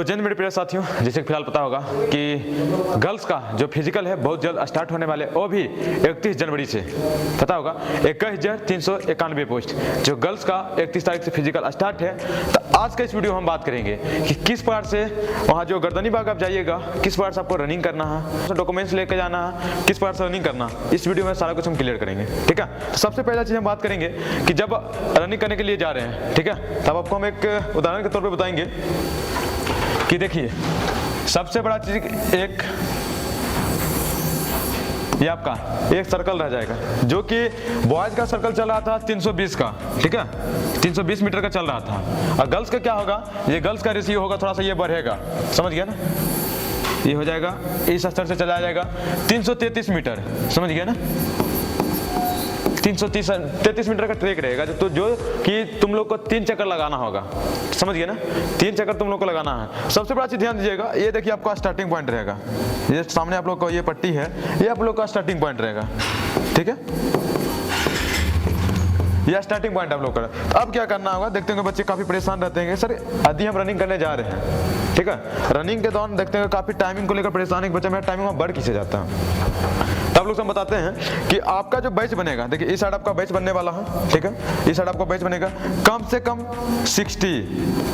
जैन मेरे प्रिय साथियों, जैसे कि फिलहाल पता होगा कि गर्ल्स का जो फिजिकल है बहुत जल्द स्टार्ट होने वाले, वो भी 31 जनवरी से। पता होगा 21,391 पोस्ट जो गर्ल्स का 31 तारीख से फिजिकल स्टार्ट है। तो आज का इस वीडियो में हम बात करेंगे कि किस प्रकार से वहाँ जो गर्दनी बाग आप जाइएगा, किस प्रकार से आपको रनिंग करना है, डॉक्यूमेंट्स लेकर जाना है, किस प्रकार से रनिंग करना, इस वीडियो में सारा कुछ हम क्लियर करेंगे। ठीक है, तो सबसे पहला चीज़ हम बात करेंगे कि जब रनिंग करने के लिए जा रहे हैं, ठीक है, तब आपको हम एक उदाहरण के तौर पर बताएंगे कि देखिए सबसे बड़ा चीज ये आपका एक सर्कल रह जाएगा जो कि बॉयज का सर्कल चल रहा था 320 का, ठीक है, 320 मीटर का चल रहा था। और गर्ल्स का क्या होगा, ये गर्ल्स का रेशियो होगा थोड़ा सा ये बढ़ेगा, समझ गया ना, ये हो जाएगा इस स्तर से चला जाएगा 333 मीटर, समझ गया ना, 333 मीटर का ट्रैक रहेगा तो जो कि तुम लोग को 3 चक्कर लगाना होगा, समझ गए ना, 3 चक्कर तुम लोग को लगाना है। सबसे बड़ा चीज ध्यान दीजिएगा, ये देखिए आपका स्टार्टिंग पॉइंट रहेगा, ये सामने आप लोग को ये पट्टी है, ये आप लोग का स्टार्टिंग पॉइंट रहेगा, ठीक है, यह स्टार्टिंग पॉइंट आप लोग का। तो अब क्या करना होगा, देखते होंगे बच्चे काफी परेशान रहते हैं सर यदि हम रनिंग करने जा रहे हैं, ठीक है, रनिंग के दौरान देखते हैं काफी टाइमिंग को लेकर परेशान है, बच्चा मेरा टाइमिंग बढ़ किसे जाता है। तब लोग हम बताते हैं कि आपका जो बैच बनेगा, देखिए इस साइड आपका बैच बनने वाला है, ठीक है, इस साइड आपका बैच बनेगा कम से कम 60,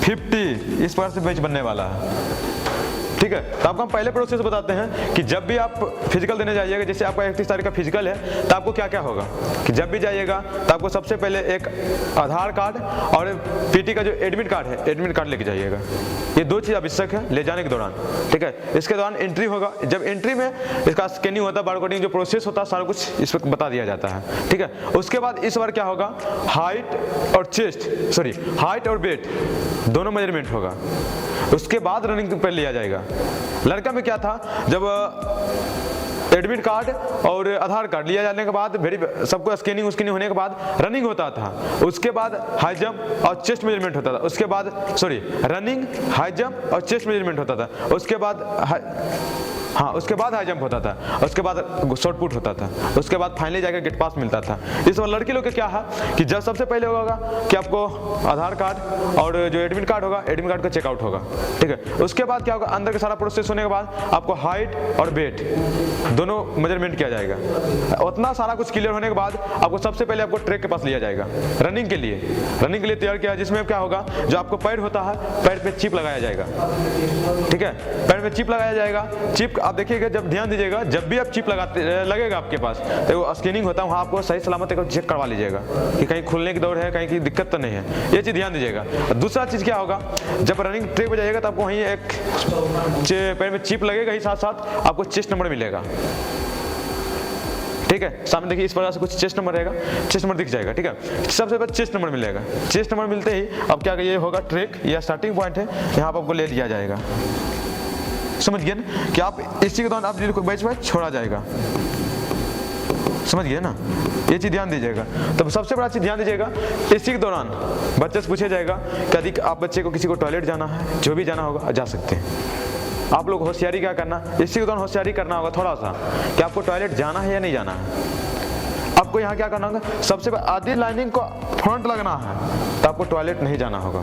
50 इस प्रकार से बैच बनने वाला है, ठीक है। तो आपको हम पहले प्रोसेस बताते हैं कि जब भी आप फिजिकल देने जाइएगा, जैसे आपका 31 तारीख का फिजिकल है, तो आपको क्या क्या होगा कि जब भी जाइएगा तो आपको सबसे पहले एक आधार कार्ड और पीटी का जो एडमिट कार्ड है, एडमिट कार्ड लेके जाइएगा। ये 2 चीज़ आवश्यक है ले जाने के दौरान, ठीक है। इसके दौरान एंट्री होगा, जब एंट्री में इसका स्कैनिंग होता है, बारकोडिंग जो प्रोसेस होता है सारा कुछ इस वक्त बता दिया जाता है, ठीक है। उसके बाद इस बार क्या होगा, हाइट और वेट दोनों मेजरमेंट होगा। उसके बाद रनिंग पर लिया जाएगा। लड़का में क्या था, जब एडमिट कार्ड और आधार कार्ड लिया जाने के बाद सबको स्कैनिंग होने के बाद रनिंग होता था, उसके बाद हाई जंप और चेस्ट मेजरमेंट होता था, उसके बाद रनिंग, हाई जंप और चेस्ट मेजरमेंट होता था, उसके बाद उसके बाद हाई जंप होता था, उसके बाद शॉर्ट पुट होता था, उसके बाद फाइनली जाकर गेट पास मिलता था। इस बार लड़की लोग के क्या है कि जब सबसे पहले होगा कि आपको आधार कार्ड और जो एडमिट कार्ड होगा, एडमिट कार्ड का चेकआउट होगा, ठीक है। उसके बाद क्या होगा, अंदर का सारा प्रोसेस होने के बाद आपको हाइट और वेट दोनों मेजरमेंट किया जाएगा। उतना सारा कुछ क्लियर होने के बाद आपको सबसे पहले आपको ट्रैक के पास लिया जाएगा रनिंग के लिए तैयार किया, जिसमें क्या होगा, जो आपको पैड होता है, पैड पे चिप लगाया जाएगा, ठीक है, पैड पे चिप लगाया जाएगा। चिप आप देखिएगा, जब ध्यान दीजिएगा, जब भी आप चिप लगेगा आपके पास तो वो स्कैनिंग होता है, वहाँ आपको सही सलामत चेक करवा लीजिएगा कि कहीं खुलने की दौड़ है, कहीं की दिक्कत तो नहीं है, ये चीज़ ध्यान दीजिएगा। दूसरा चीज़ क्या होगा, जब रनिंग ट्रैक पे जाइएगा तो आपको वहीं एक पैर में चिप लगेगा ही, साथ साथ आपको चेस्ट नंबर मिलेगा, ठीक है। सामने देखिए इस प्रकार से कुछ चेस्ट नंबर रहेगा, चेस्ट नंबर दिख जाएगा, ठीक है। सबसे पहले चेस्ट नंबर मिलेगा, चेस्ट नंबर मिलते ही अब क्या ये होगा, ट्रैक या स्टार्टिंग पॉइंट है, यहाँ पर आपको ले लिया जाएगा, समझ गए ना, कि आप इसी के दौरान आप बैच छोड़ा जाएगा, समझ गए ना, ये चीज ध्यान दीजिएगा। तो सबसे बड़ा चीज ध्यान दीजिएगा, इसी के दौरान बच्चे से पूछा जाएगा कि यदि आप बच्चे को किसी को टॉयलेट जाना है, जो भी जाना होगा जा सकते हैं। आप लोग होशियारी क्या करना, इसी के दौरान होशियारी करना होगा थोड़ा सा कि आपको टॉयलेट जाना है या नहीं जाना है। आपको यहाँ क्या करना होगा, सबसे पहले आधी लाइनिंग को फ्रंट लगना है तो आपको टॉयलेट नहीं जाना होगा।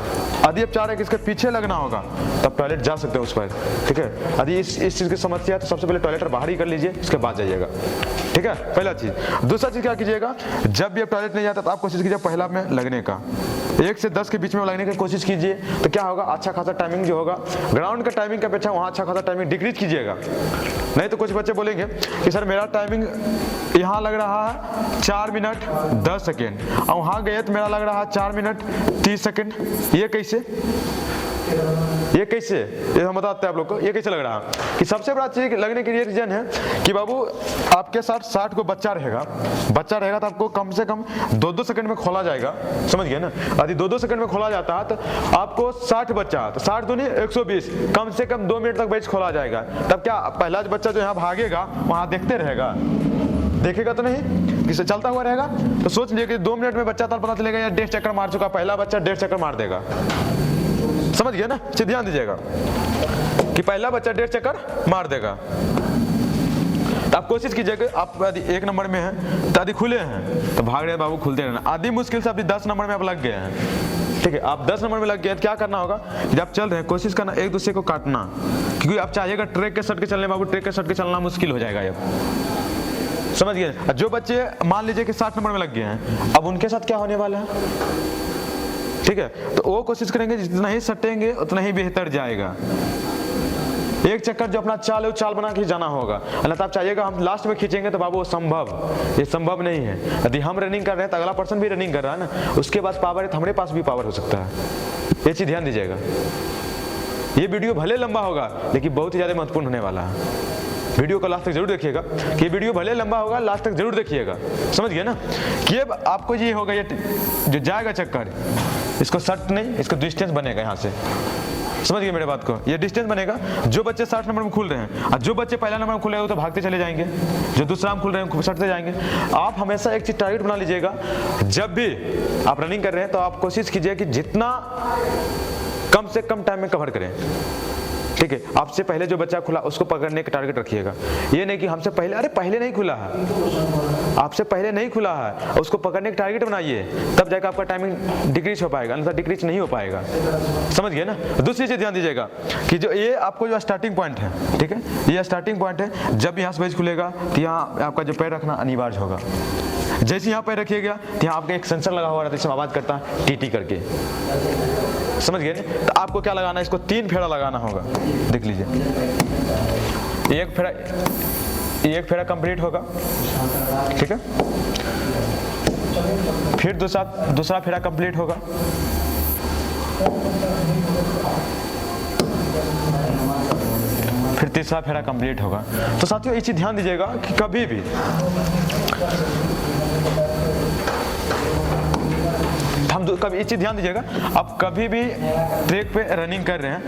यदि आप चाह रहे हैं कि इसके पीछे लगना होगा तब टॉयलेट जा सकते हो उस पर, ठीक है। यदि इस चीज़ की समस्या है तो सबसे पहले टॉयलेट बाहर ही कर लीजिए, उसके बाद जाइएगा, ठीक है, पहला चीज़। दूसरा चीज़ क्या कीजिएगा, जब भी आप टॉयलेट नहीं जाता तो आप कोशिश कीजिए पहला में लगने का, 1 से 10 के बीच में लगने की कोशिश कीजिए। तो क्या होगा, अच्छा खासा टाइमिंग जो होगा ग्राउंड का टाइमिंग की अपेक्षा वहाँ अच्छा खासा टाइमिंग डिक्रीज कीजिएगा। नहीं तो कुछ बच्चे बोलेंगे कि सर मेरा टाइमिंग यहाँ लग रहा है 4 मिनट 10 सेकेंड और वहाँ गए तो मेरा लग रहा है 4 मिनट 30 सेकेंड, ये कैसे, ये हम बताते हैं आप लोग को, ये कैसे लग रहा है कि सबसे बड़ा चीज लगने के लिए रीजन है कि बाबू आपके साथ 60 को बच्चा रहेगा तो आपको कम से कम 2-2 सेकंड में खोला जाएगा, समझ गए ना। यदि 2-2 सेकंड में खोला जाता है तो आपको 60 बच्चा, तो 60 दूनी 120, कम से कम 2 मिनट तक बैच खोला जाएगा। तब क्या पहला बच्चा जो यहाँ भागेगा वहाँ देखते रहेगा, देखेगा तो नहीं, किसे चलता हुआ रहेगा। तो सोच लीजिए कि 2 मिनट में बच्चा तब पता चलेगा या 1.5 चक्कर मार चुका, पहला बच्चा 1.5 चक्कर मार देगा, समझ गए ना। ध्यान दीजिएगा कि पहला बच्चा 1.5 चक्कर मार देगा। तो आप कोशिश कीजिएगा, आप यदि 1 नंबर में हैं तो यदि खुले हैं तो भाग रहे बाबू खुलते रहना, आदि मुश्किल से अभी 10 नंबर में आप लग गए हैं, ठीक है। आप 10 नंबर में लग गए तो क्या करना होगा, जब आप चल रहे हैं कोशिश करना एक दूसरे को काटना, क्योंकि आप चाहिएगा ट्रैक के सट के चलने, बाबू ट्रैक के सट के चलना मुश्किल हो जाएगा। अब समझ गए। जो बच्चे मान लीजिए कि 60 नंबर में लग गए हैं, अब उनके साथ क्या होने वाला है, ठीक है, तो वो कोशिश करेंगे जितना ही सटेंगे उतना ही बेहतर जाएगा। एक चक्कर जो अपना चाल है वो चाल बना के जाना होगा, अन्यथा आप चाहिएगा हम लास्ट में खींचेंगे तो बाबू ये संभव नहीं है। यदि हम रनिंग कर रहे हैं तो अगला पर्सन भी रनिंग कर रहा है ना, उसके पास पावर है तो हमारे पास भी पावर हो सकता है। ये चीज ध्यान दीजिएगा। ये वीडियो भले लंबा होगा लेकिन बहुत ही ज्यादा महत्वपूर्ण होने वाला है। वीडियो को लास्ट तक जरूर देखिएगा, कि वीडियो भले लंबा होगा लास्ट तक जरूर देखिएगा। समझ गए ना, कि अब आपको ये होगा, ये जो जाएगा चक्कर, इसको सट नहीं, इसको डिस्टेंस बनेगा यहाँ से। समझ गए मेरे बात को, ये डिस्टेंस बनेगा। जो बच्चे 60 नंबर में खुल रहे हैं और जो बच्चे पहला नंबर में खुले हैं वो तो भागते चले जाएंगे, जो दूसरा में खुल रहे हैं सटते जाएंगे। आप हमेशा एक चीज टारगेट बना लीजिएगा, जब भी आप रनिंग कर रहे हैं तो आप कोशिश कीजिए कि जितना कम से कम टाइम में कवर करें, ठीक है। आपसे पहले जो बच्चा खुला उसको पकड़ने का टारगेट रखिएगा। ये नहीं कि हमसे पहले, अरे पहले नहीं खुला है, आपसे पहले नहीं खुला है, उसको पकड़ने का टारगेट बनाइए, तब जाकर आपका टाइमिंग डिक्रीज हो पाएगा, अन्यथा डिक्रीज नहीं हो पाएगा। समझ गए ना। दूसरी चीज ध्यान दीजिएगा कि जो ये आपको जो स्टार्टिंग पॉइंट है, ठीक है, ये स्टार्टिंग पॉइंट है। जब यहाँ से पेज खुलेगा तो यहाँ आपका जो पैर रखना अनिवार्य होगा। जैसे यहाँ पैर रखिएगा तो यहाँ आपका एक सेंसर लगा हुआ रहता है, इसमें आवाज करता है टीटी करके। समझ गए। तो आपको क्या लगाना है, इसको 3 फेरा लगाना होगा। देख लीजिए, एक फेरा कंप्लीट होगा, ठीक है, फिर दूसरा फेरा कंप्लीट होगा, फिर तीसरा फेरा कंप्लीट होगा। तो साथियों इस चीज ध्यान दीजिएगा कि कभी भी इस चीज ध्यान दीजिएगा, आप कभी भी ट्रैक पे रनिंग कर रहे हैं,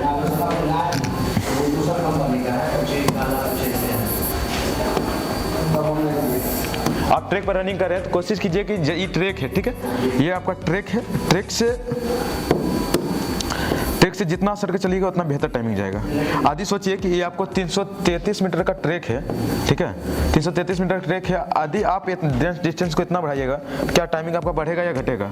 आप ट्रैक पर रनिंग कर रहे हैं तो कोशिश कीजिए कि ये ट्रैक है, ठीक है, ये आपका ट्रैक है, ट्रैक से जितना सट के चलिएगा उतना बेहतर टाइमिंग जाएगा। आदि सोचिए कि ये आपको 333 मीटर का ट्रैक है, ठीक है, 333 मीटर का ट्रैक है। आदि आप डिस्टेंस को इतना बढ़ाइएगा, क्या टाइमिंग आपका बढ़ेगा या घटेगा?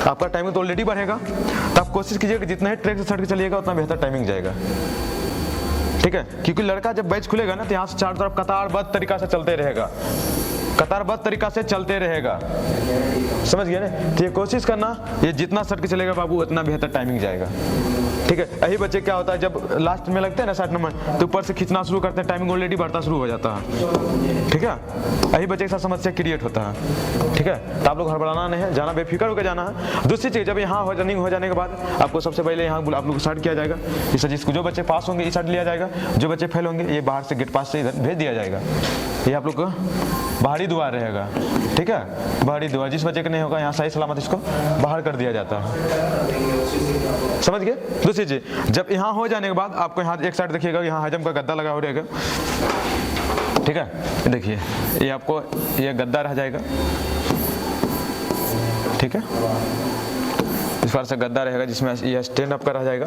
आपका टाइमिंग तो ऑलरेडी बढ़ेगा। तो आप कोशिश कीजिए कि जितना ही ट्रैक से सट के चलिएगा उतना बेहतर टाइमिंग जाएगा, ठीक है। क्योंकि लड़का जब बैच खुलेगा ना तो यहाँ से चारों तरफ कतारबद्ध तरीका से चलते रहेगा, कतारबद्ध तरीका से चलते रहेगा। समझ गए ना। तो ये कोशिश करना, ये जितना सट के चलेगा बाबू उतना बेहतर टाइमिंग जाएगा, ठीक है। यही बच्चे क्या होता है जब लास्ट में लगते हैं ना 60 नंबर, तो ऊपर से खींचना शुरू करते हैं, टाइमिंग ऑलरेडी बढ़ता शुरू हो जाता है, ठीक है। यही बच्चे के साथ समस्या क्रिएट होता है, ठीक है। तो आप लोग हड़बड़ाना नहीं है, जाना बेफिक्र होकर जाना है। दूसरी चीज, जब यहाँ रनिंग हो जाने के बाद आपको सबसे पहले यहाँ आप लोग को स्टार्ट किया जाएगा, इस जिसको जो बच्चे पास होंगे इस साइड लिया जाएगा, जो बच्चे फेल होंगे ये बाहर से गेट पास से इधर भेज दिया जाएगा। ये आप लोग को बाहरी द्वार रहेगा, ठीक है, बाहरी द्वार। जिस बच्चे का नहीं होगा यहाँ सही सलामत इसको बाहर कर दिया जाता है। समझ गए। दूसरी चीज, जब यहाँ हो जाने के बाद आपको यहाँ एक साइड देखिएगा, यहाँ हजम का गद्दा लगा हो रहेगा, ठीक है। देखिए ये आपको ये गद्दा रह जाएगा, ठीक है, इस बार से गद्दा रहेगा जिसमें ये स्टैंड अप का रह जाएगा,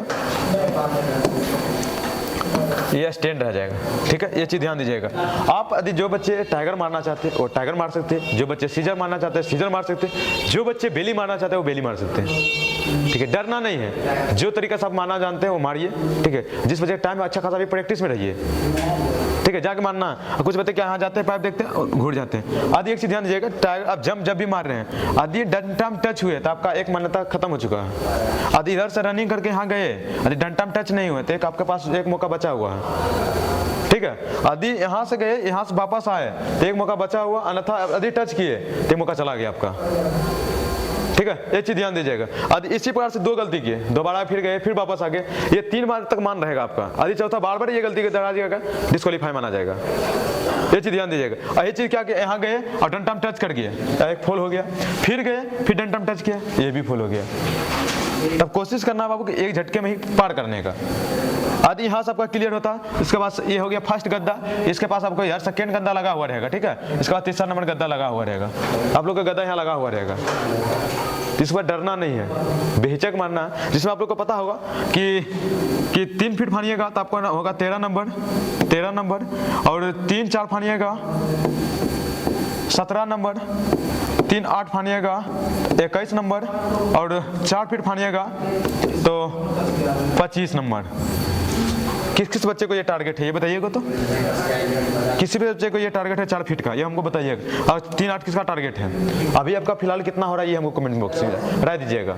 ये स्टैंड रह जाएगा, ठीक है। ये चीज ध्यान दीजिएगा। आप यदि जो बच्चे टाइगर मारना चाहते हैं वो टाइगर मार सकते हैं, जो बच्चे सीजर मारना चाहते हैं सीजर मार सकते हैं, जो बच्चे बेली मारना चाहते हैं वो बेली मार सकते हैं, ठीक है। डरना नहीं है, जो तरीका से आप मारना जानते हैं वो मारिए, ठीक है। जिस बच्चे टाइम अच्छा खासा भी प्रैक्टिस में रहिए, ठीक है, जाके मारना। कुछ बच्चे क्या यहाँ जाते हैं, पाइप देखते हैं और घुट जाते हैं। आदि एक चीज ध्यान दीजिएगा, टाइगर आप जब भी मार रहे हैं, आदि डंटा में टच हुए तो आपका एक मान्यता खत्म हो चुका है। आदि इधर से रनिंग करके यहाँ गए, आदि डंटा में टच नहीं हुए तो एक आपके पास एक मौका बचा हुआ है, ठीक है। यदि यहाँ से गए यहाँ से वापस आए तो एक मौका बचा हुआ, अन्यथा यदि टच किए तो मौका चला गया आपका, ठीक है। ये चीज ध्यान दीजिएगा। यदि इसी प्रकार से 2 गलती किए, दोबारा फिर गए फिर वापस आ गए, ये 3 बार तक मान रहेगा आपका। यदि चौथा बार बार ये गलती के दरा दिएगा डिस्क्वालीफाई माना जाएगा। ये चीज ध्यान दीजिएगा। और ये चीज क्या कि यहाँ गए और डंटा में टच कर गए, एक फॉल हो गया, फिर गए फिर डंटा में टच किया, ये भी फॉल हो गया। तब कोशिश करना बाबू कि एक झटके में ही पार करने का। आदि यहाँ से आपका क्लियर होता है। इसके बाद ये हो गया फर्स्ट गद्दा, इसके पास आपको यार सेकेंड गद्दा लगा हुआ रहेगा, ठीक है। इसके बाद तीसरा नंबर गद्दा लगा हुआ रहेगा, आप लोग का गद्दा यहाँ लगा हुआ रहेगा। इस पर डरना नहीं है, बेहिचक मारना है। जिसमें आप लोग को पता होगा कि 3 फीट फानिएगा तो आपको होगा 13 नंबर, और 3-4 फानिएगा 17 नंबर, 3 8 फानिएगा 21 नंबर, और 4 फीट फानिएगा तो 25 नंबर। किस किस बच्चे को ये टारगेट है ये बताइएगा। तो किसी भी बच्चे को ये टारगेट है 4 फीट का, ये हमको बताइएगा। और 3 8 किसका टारगेट है, अभी आपका फिलहाल कितना हो रहा है ये हमको कमेंट बॉक्स में राय दीजिएगा।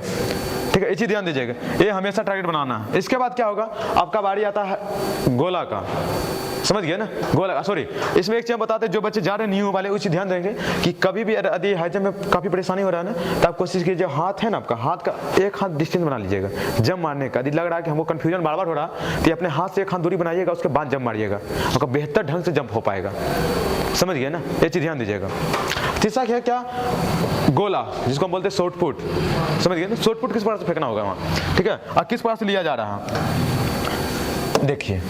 ठीक है, इसी ध्यान दीजिएगा, ये हमेशा टारगेट बनाना है। इसके बाद क्या होगा, आपका बारी आता है गोला का, समझ गए ना, गोला। सॉरी, इसमें एक चीज बताते हैं, जो बच्चे जा रहे हैं न्यू वाले उसी ध्यान देंगे कि कभी भी यदि हाई जंप में काफी परेशानी हो रहा है ना, तो आप कोशिश कीजिए हाथ है ना आपका, हाथ का एक हाथ डिस्टेंस बना लीजिएगा जंप मारने का। यदि लग रहा है कि हमको कंफ्यूजन बार बार हो रहा है तो अपने हाथ से एक हाथ दूरी बनाइएगा, उसके बाद जंप मारिएगा, आपका बेहतर ढंग से जंप हो पाएगा। समझ गए ना, ये चीज ध्यान दीजिएगा। तीसरा क्या क्या, गोला, जिसको हम बोलते हैं शॉर्ट पुट। समझ गए ना, शॉर्ट पुट किस प्रकार से फेंकना होगा वहाँ, ठीक है, और किस प्रकार से लिया जा रहा है। देखिए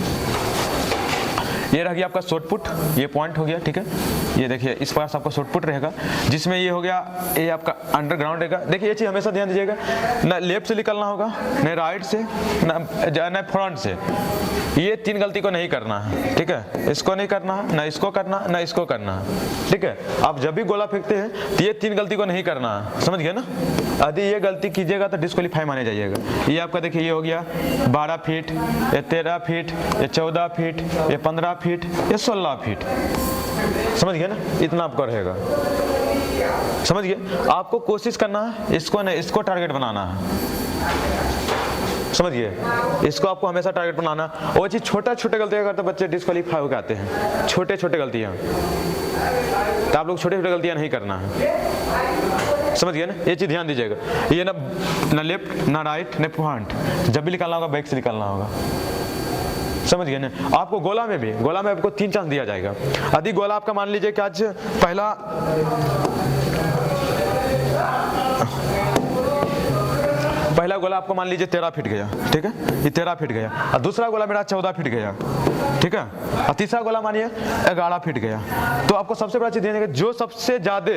ये रह गया आपका शॉर्ट पुट, ये पॉइंट हो गया, ठीक है। ये देखिए इस प्रकार से आपका शॉर्ट पुट रहेगा, जिसमें ये हो गया, ये आपका अंडरग्राउंड रहेगा। देखिए ये चीज हमेशा ध्यान दीजिएगा, ना लेफ्ट से निकलना होगा, न राइट से, न फ्रंट से। ये 3 गलती को नहीं करना है, ठीक है, इसको नहीं करना है, ना इसको करना, ना इसको करना है, ठीक है। आप जब भी गोला फेंकते हैं तो ये 3 गलती को नहीं करना है, समझ गए ना। यदि ये गलती कीजिएगा तो डिस्क्वालीफाई माने जाइएगा। ये आपका देखिए, ये हो गया 12 फीट, ये 13 फीट, ये 14 फीट, ये 15 फीट, ये 16 फीट। समझ गए ना, इतना आपका रहेगा। समझ गए, आपको कोशिश करना है इसको ना, इसको टारगेट बनाना है। समझ गए, इसको आपको हमेशा टारगेट बनाना। वो चीज छोटा छोटे गलतियां करते बच्चे डिस्क्वालीफाई हो जाते हैं, छोटे छोटे गलतियां, तो आप लोग छोटे छोटे गलतियां नहीं करना है। समझ गए ना, ये चीज ध्यान दीजिएगा। ये ना लेफ्ट, ना राइट, ना फ्रंट, जब भी निकालना होगा बैक से निकालना होगा। समझ गए ना। आपको गोला में भी, गोला में आपको 3 चांस दिया जाएगा। यदि गोला आपका मान लीजिए कि आज पहला गोला आपको मान लीजिए 13 फीट गया, ठीक है, ये 13 फीट गया, और दूसरा गोला मेरा 14 फीट गया, ठीक है, और तीसरा गोला मानिए 11 फीट गया। तो आपको सबसे बड़ा चीज देने का, जो सबसे ज्यादा,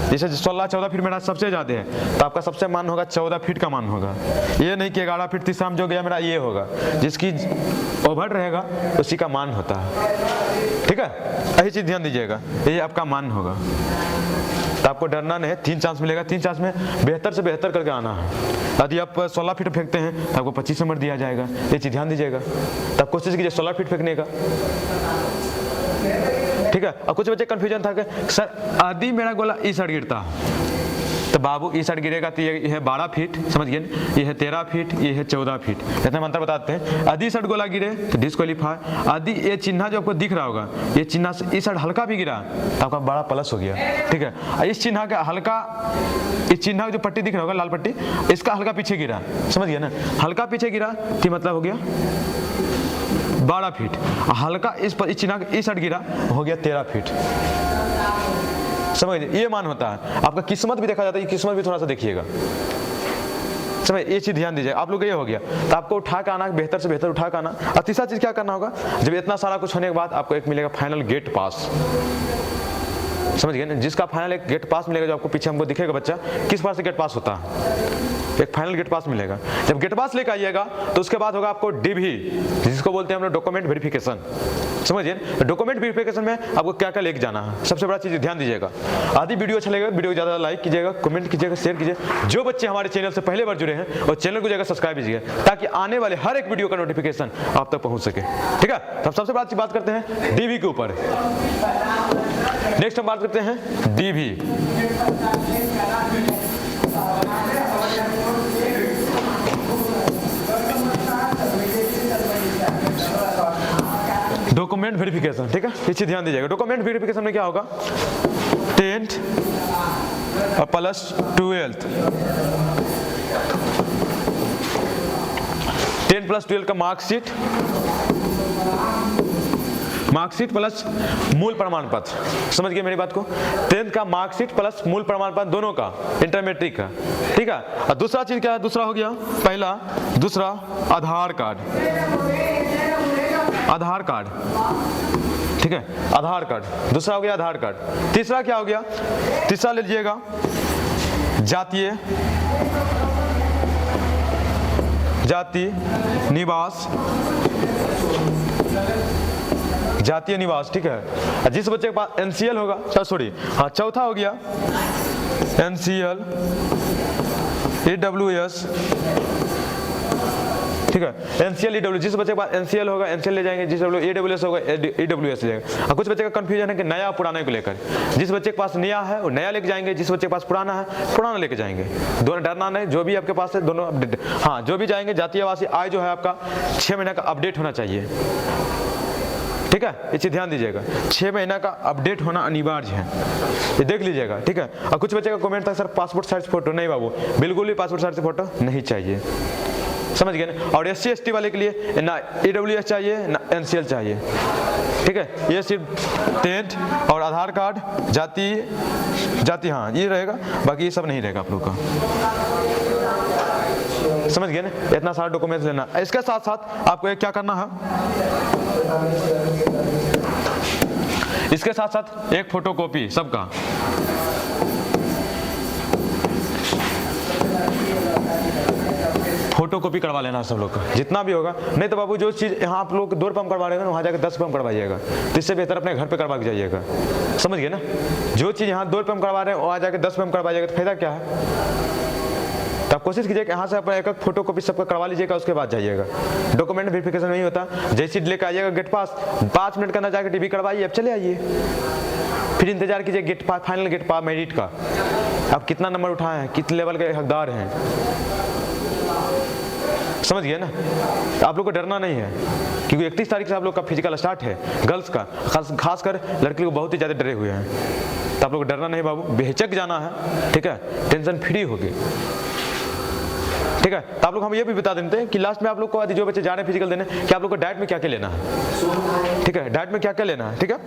जैसे 16-14 फीट मेरा सबसे ज्यादा है, तो आपका सबसे मान होगा 14 फीट का मान होगा। ये नहीं कि 11 फीट तीसरा जो गया मेरा ये होगा, जिसकी ओवर रहेगा उसी का मान होता है, ठीक है। यही चीज ध्यान दीजिएगा, ये आपका मान होगा। तो आपको डरना नहीं है, 3 चांस मिलेगा, 3 चांस में बेहतर से बेहतर करके आना है। यदि आप 16 फीट फेंकते हैं तो आपको 25 नंबर दिया जाएगा, ये चीज ध्यान दीजिएगा। तो आप कोशिश कीजिए 16 फीट फेंकने का, ठीक है। और कुछ बच्चे कंफ्यूजन था कि सर यदि मेरा गोला इस साइड गिरता तो बाबू इस साइड गिरेगा तो ये है 12 फीट, समझ गए, ये है 13 फीट, ये है 14 फीट, इतना मंत्र बताते हैं। यदि साइड गोला गिरे तो डिस्क्वालीफाई। यदि ये चिन्ह जो आपको दिख रहा होगा, ये चिन्ह से इस साइड हल्का भी गिरा तो आपका बड़ा प्लस हो गया, ठीक है। इस चिन्ह का हल्का, इस चिन्ह जो पट्टी दिख रहा होगा लाल पट्टी, इसका हल्का पीछे गिरा, समझ गया ना, हल्का पीछे गिरा तो मतलब हो गया 12 फीट, हल्का इस चिन्ह इस साइड गिरा हो गया 13 फीट। समझ, ये मान होता है। आपका किस्मत भी देखा जाता है, ये किस्मत भी थोड़ा सा देखिएगा, समझ, ये चीज ध्यान दीजिए। आप लोग ये हो गया, तो आपको उठा के आना, बेहतर से बेहतर उठा के आना। और तीसरा चीज क्या करना होगा, जब इतना सारा कुछ होने के बाद आपको एक मिलेगा फाइनल गेट पास, समझ गए ना, जिसका फाइनल एक गेट पास मिलेगा, जो आपको पीछे हमको दिखेगा बच्चा किस बार से गेट पास होता है, एक फाइनल गेट पास मिलेगा। जब गेट पास लेकर आइएगा तो उसके बाद होगा आपको डीवी, जिसको बोलते हैं हम लोग डॉक्यूमेंट वेरिफिकेशन। समझिए, डॉक्यूमेंट वेरिफिकेशन में आपको क्या क्या लेके जाना है, सबसे बड़ा चीज ध्यान दीजिएगा। आदि वीडियो अच्छा लगेगा, वीडियो को ज्यादा लाइक कीजिएगा, कमेंट कीजिएगा, शेयर कीजिए। जो बच्चे हमारे चैनल से पहले बार जुड़े हैं और चैनल को जाकर सब्सक्राइब कीजिएगा, ताकि आने वाले हर एक वीडियो का नोटिफिकेशन आप तक पहुंच सके, ठीक है। तो सबसे बड़ा चीज बात करते हैं डीवी के ऊपर। नेक्स्ट हम बात करते हैं डीवी। डॉक्यूमेंट वेरिफिकेशन, ठीक है, पीछे ध्यान दीजिएगा। डॉक्यूमेंट वेरिफिकेशन में क्या होगा, 10th प्लस 12th, 10 प्लस 12 का मार्कशीट, मार्कशीट प्लस मूल प्रमाण पत्र, समझ गए मेरी बात को। 10th का मार्कशीट प्लस मूल प्रमाण पत्र दोनों का, इंटर मैट्रिक का, ठीक है। और दूसरा चीज क्या है, दूसरा हो गया पहला, दूसरा आधार कार्ड, आधार कार्ड, ठीक है, आधार कार्ड, दूसरा हो गया आधार कार्ड। तीसरा क्या हो गया, तीसरा ले लीजिएगा जातीय, जाति निवास, जातीय निवास, ठीक है। जिस बच्चे के पास एनसीएल होगा, सॉरी हाँ, चौथा हो गया NCL EWS, ठीक है, NCL EWS, जिस बच्चे के पास NCL होगा NCL ले जाएंगे, जिस EWS होगा EWS ले जाएंगे। और कुछ बच्चे का कंफ्यूजन है कि नया पुराने को लेकर, जिस बच्चे के पास नया है वो नया लेके जाएंगे, जिस बच्चे के पास पुराना है पुराना लेके जाएंगे। दोनों डरना नहीं, जो भी आपके पास है दोनों अपडेट, हाँ जो भी जाएंगे जातीय आवासीय आय जो है आपका 6 महीने का अपडेट होना चाहिए, ठीक है, ये चीज ध्यान दीजिएगा, 6 महीना का अपडेट होना अनिवार्य है, ये देख लीजिएगा, ठीक है। और कुछ बच्चे का कमेंट था सर पासपोर्ट साइज फोटो, नहीं बाबू बिल्कुल भी पासपोर्ट साइज फोटो नहीं चाहिए, समझ गए ना। और SC ST वाले के लिए ना EWS चाहिए ना NCL चाहिए, ठीक है, ये सिर्फ 10th और आधार कार्ड जाति हाँ ये रहेगा, बाकी ये सब नहीं रहेगा आप लोग का, समझ गए ना। इतना सारा डॉक्यूमेंट्स लेना। इसके साथ साथ आपको क्या करना है, इसके साथ साथ एक फोटोकॉपी सबका, फोटोकॉपी करवा लेना सब लोग का जितना भी होगा। नहीं तो बाबू जो चीज़ यहाँ आप लोग 2 रुपये में करवा लेगा ना, वहाँ जाकर 10 रुपये में करवाइएगा, तो इससे बेहतर अपने घर पे करवा के जाइएगा, समझ गए ना। जो चीज़ यहाँ 2 रुपये में करवा रहे हैं वहाँ जाकर 10 रुपये में करवाइएगा, तो फायदा क्या है। तो आप कोशिश कीजिए कि यहाँ से अपना एक फोटोकॉपी सबका करवा लीजिएगा, उसके बाद जाइएगा। डॉक्यूमेंट वेरिफिकेशन नहीं होता, जैसे लेकर आइएगा गेट पास, 5 मिनट के अंदर जाकर DB करवाइए, अब चले आइए, फिर इंतजार कीजिए गेट पास, फाइनल गेट पास मेरिट का, आप कितना नंबर उठाए हैं, कितने लेवल के हकदार हैं, समझ गए ना। आप लोग को डरना नहीं है, क्योंकि 31 तारीख से आप लोग का फिजिकल स्टार्ट है गर्ल्स का, खासकर लड़की को बहुत ही ज़्यादा डरे हुए हैं, तो आप लोग को डरना नहीं बाबू, बेहिचक जाना है, ठीक है, टेंशन फ्री होगी, ठीक है। तो आप लोग हम ये भी बता देते हैं कि लास्ट में आप लोग को जो बच्चे जा रहे हैं फिजिकल देने, कि आप लोग को डाइट में क्या क्या लेना है, ठीक है, डाइट में क्या क्या लेना है, ठीक है।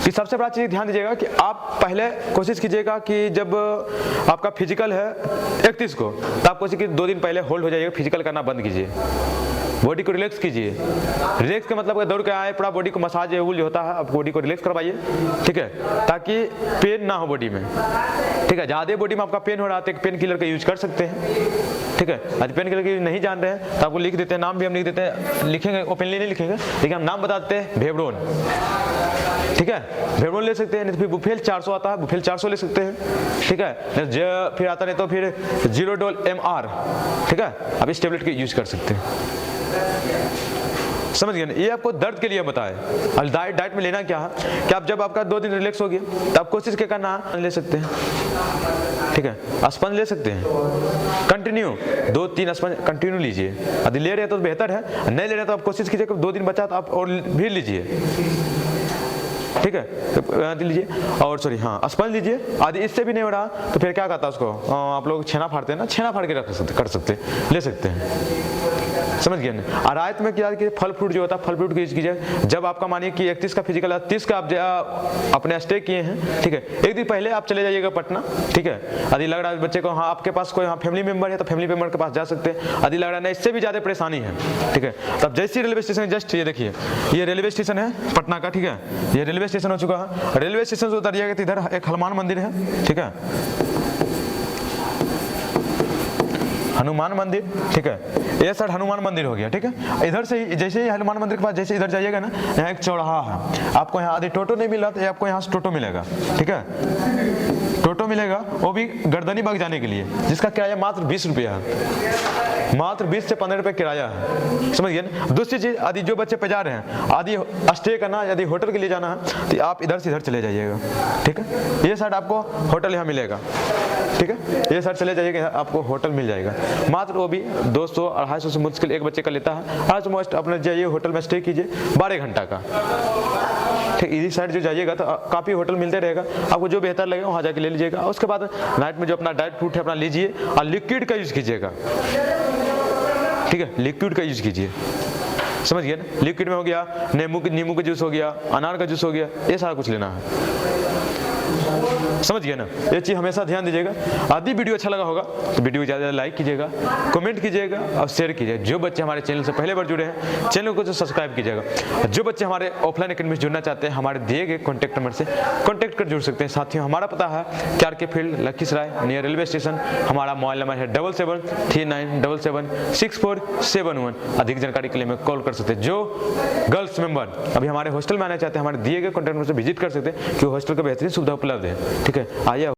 कि सबसे बड़ा चीज़ ध्यान दीजिएगा कि आप पहले कोशिश कीजिएगा कि जब आपका फिजिकल है 31 को, तो आप कोशिश कीजिए 2 दिन पहले होल्ड हो जाइएगा, फिजिकल करना बंद कीजिए, बॉडी को रिलैक्स कीजिए। रिलैक्स का मतलब दौड़ के आए पूरा बॉडी को मसाज जो होता है, आप बॉडी को रिलैक्स करवाइए, ठीक है, ताकि पेन ना हो बॉडी में, ठीक है। ज़्यादा बॉडी में आपका पेन हो रहा है तो एक पेन किलर का यूज कर सकते हैं, ठीक है। आज पेन किलर की नहीं जान रहे हैं तो आपको लिख देते हैं, नाम भी हम लिख देते हैं, लिखेंगे ओपनली नहीं लिखेंगे, लेकिन हम नाम बता देते हैं, भेब्रोन, ठीक है, भेब्रोन ले सकते हैं, नहीं तो फिर बुफेल 400 आता है, बुफेल 400 ले सकते हैं, ठीक है। फिर आता नहीं तो फिर जीरोडोल MR, ठीक है, आप इस टेबलेट के यूज कर सकते हैं, समझ गए ना। ये आपको दर्द के लिए बताए। और डाइट में लेना क्या है कि आप जब आपका 2 दिन रिलैक्स हो गया तो आप कोशिश क्या करना है, ले सकते हैं, ठीक है, स्पंज ले सकते हैं, कंटिन्यू 2-3 स्पंज कंटिन्यू लीजिए, यदि ले रहे हैं तो बेहतर है, नहीं ले रहे तो आप कोशिश कीजिए कि 2 दिन बचा तो आप और भी लीजिए, ठीक है, तो लीजिए। और सॉरी हाँ स्पंज लीजिए, आदि इससे भी नहीं हो रहा तो फिर क्या कहता है उसको, आप लोग छेना फाड़ते हैं ना, छेना फाड़ के कर सकते ले सकते हैं, समझ गए ना। और रात में क्या कि फल फ्रूट जो होता है, फल फ्रूट की यूज कीजिए। जब आपका मानिए कि 31 का फिजिकल है, 30 का आप अपने स्टे किए हैं, ठीक है, एक दिन पहले आप चले जाइएगा पटना, ठीक है। यदि लग रहा है बच्चे को हाँ आपके पास कोई हाँ फैमिली मेंबर है तो फैमिली मेंबर के पास जा सकते हैं, यदि लग रहा है नहीं इससे भी ज़्यादा परेशानी है, ठीक है, तब जैसे रेलवे स्टेशन जस्ट ये देखिए, ये रेलवे स्टेशन है पटना का, ठीक है, ये रेलवे स्टेशन हो चुका है। रेलवे स्टेशन से उतरिएगा तो इधर एक हनुमान मंदिर है, ठीक है, हनुमान मंदिर, ठीक है, ये साइड हनुमान मंदिर हो गया, ठीक है। इधर से ही जैसे ही हनुमान मंदिर के पास जैसे इधर जाइएगा ना, यहाँ एक चौराहा है, आपको यहाँ आदि टोटो नहीं मिल रहा तो आपको यहाँ से टोटो मिलेगा, ठीक है, टोटो मिलेगा, वो भी गर्दनी बाग जाने के लिए, जिसका किराया मात्र 20 रुपया है, मात्र 20 से 15 रुपये किराया है, समझ गए ना। दूसरी चीज़, आदि जो बच्चे पे जा रहे हैं, आदि स्टे करना, यदि होटल के लिए जाना है तो आप इधर से इधर चले जाइएगा, ठीक है, ये साइड आपको होटल यहाँ मिलेगा, ठीक है, ये साइड चले जाइएगा आपको होटल मिल जाएगा, मात्र वो भी 200-250 से मुश्किल एक बच्चे का लेता है। आज मोस्ट अपने जाइए होटल में स्टे कीजिए 12 घंटा का, ठीक, इसी साइड जो जाइएगा तो काफ़ी होटल मिलते रहेगा, आपको जो बेहतर लगे वहाँ जाके ले लीजिएगा। उसके बाद नाइट में जो अपना डाइट फ्रूट है अपना लीजिए, और लिक्विड का यूज़ कीजिएगा, ठीक है, लिक्विड का यूज़ कीजिए, समझ गए ना। लिक्विड में हो गया नींबू का जूस हो गया, अनार का जूस हो गया, ये सारा कुछ लेना है, समझ गए ना। ये चीज़ हमेशा ध्यान दीजिएगा। यदि वीडियो अच्छा लगा होगा तो वीडियो को ज़्यादा लाइक कीजिएगा, कमेंट कीजिएगा और शेयर कीजिएगा। जो बच्चे हमारे चैनल से पहले बार जुड़े हैं, चैनल को सब्सक्राइब कीजिएगा। जो बच्चे हमारे ऑफलाइन अकेडमी से जुड़ना चाहते हैं, हमारे दिए गए कॉन्टैक्ट नंबर से कॉन्टैक्ट कर जुड़ सकते हैं। साथियों, हमारा पता है KRK field, Lakhisarai, near railway station. हमारा मोबाइल नंबर है 7739776471। अधिक जानकारी के लिए हमें कॉल कर सकते हैं। जो गर्ल्स मेंबर अभी हमारे हॉस्टल में आना चाहते हैं, हमारे दिए गए कॉन्टैक्ट नंबर से विजिट कर सकते हैं, क्योंकि हॉस्टल का बेहतरीन सुविधा उपलब्ध है, ठीक है। आइए।